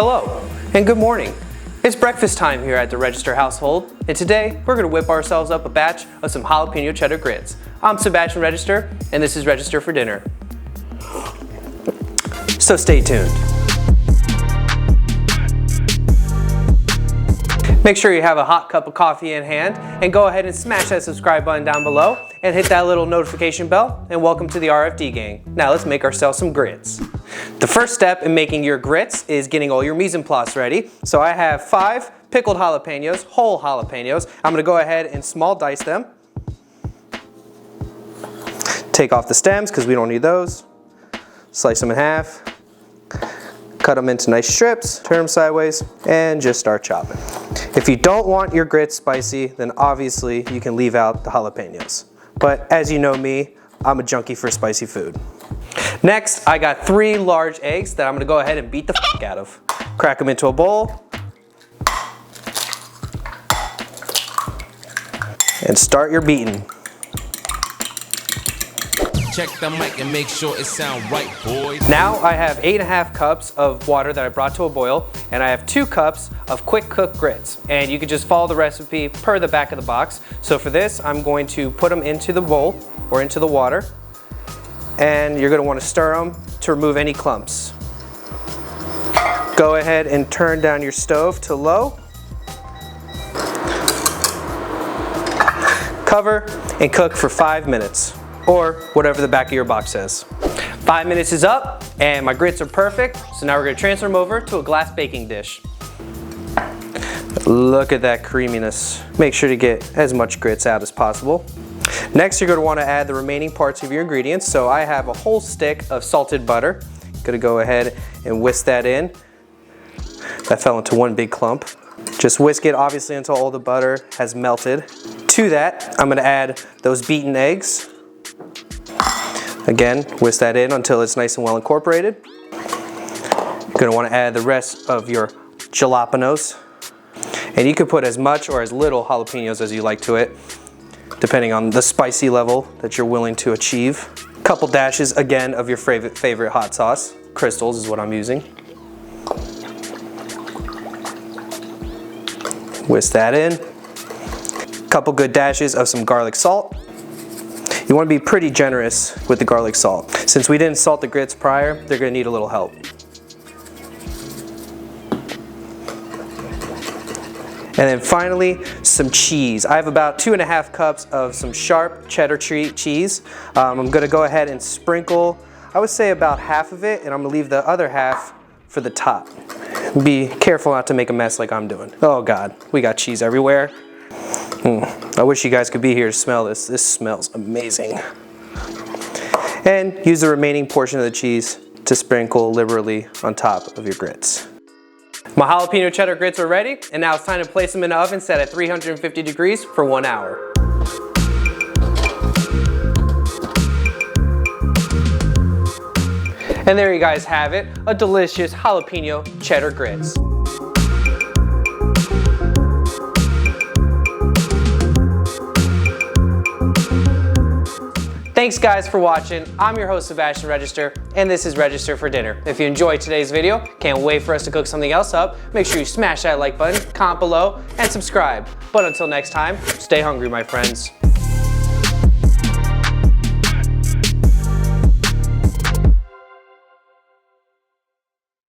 Hello, and good morning. It's breakfast time here at the Register household, and today we're going to whip ourselves up a batch of some jalapeno cheddar grits. I'm Sebastian Register, and this is Register for Dinner. So stay tuned. Make sure you have a hot cup of coffee in hand, and go ahead and smash that subscribe button down below, and hit that little notification bell, and welcome to the RFD gang. Now let's make ourselves some grits. The first step in making your grits is getting all your mise en place ready. So I have 5 pickled jalapenos, whole jalapenos. I'm gonna go ahead and small dice them. Take off the stems because we don't need those. Slice them in half. Cut them into nice strips, turn them sideways, and just start chopping. If you don't want your grits spicy, then obviously you can leave out the jalapenos. But as you know me, I'm a junkie for spicy food. Next, I got 3 large eggs that I'm gonna go ahead and beat the f out of. Crack them into a bowl. And start your beating. Check the mic and make sure it sound right, boys. Now I have 8.5 cups of water that I brought to a boil, and I have 2 cups of quick cook grits. And you can just follow the recipe per the back of the box. So for this, I'm going to put them into the bowl or into the water. And you're gonna wanna stir them to remove any clumps. Go ahead and turn down your stove to low. Cover and cook for 5 minutes, or whatever the back of your box says. 5 minutes is up, and my grits are perfect, so now we're gonna transfer them over to a glass baking dish. Look at that creaminess. Make sure to get as much grits out as possible. Next, you're going to want to add the remaining parts of your ingredients. So I have a whole stick of salted butter. Going to go ahead and whisk that in. That fell into one big clump. Just whisk it obviously until all the butter has melted. To that, I'm going to add those beaten eggs. Again, whisk that in until it's nice and well incorporated. You're going to want to add the rest of your jalapenos. And you can put as much or as little jalapenos as you like to it, depending on the spicy level that you're willing to achieve. A couple dashes, again, of your favorite hot sauce. Crystals is what I'm using. Whisk that in. A couple good dashes of some garlic salt. You want to be pretty generous with the garlic salt. Since we didn't salt the grits prior, they're going to need a little help. And then finally, some cheese. I have about 2.5 cups of some sharp cheddar cheese. I'm gonna go ahead and sprinkle, I would say about half of it, and I'm gonna leave the other half for the top. Be careful not to make a mess like I'm doing. Oh God, we got cheese everywhere. I wish you guys could be here to smell this. This smells amazing. And use the remaining portion of the cheese to sprinkle liberally on top of your grits. My jalapeno cheddar grits are ready, and now it's time to place them in the oven set at 350 degrees for 1 hour. And there you guys have it, a delicious jalapeno cheddar grits. Thanks guys for watching. I'm your host Sebastian Register, and this is Register for Dinner. If you enjoyed today's video, can't wait for us to cook something else up, make sure you smash that like button, comment below, and subscribe. But until next time, stay hungry my friends.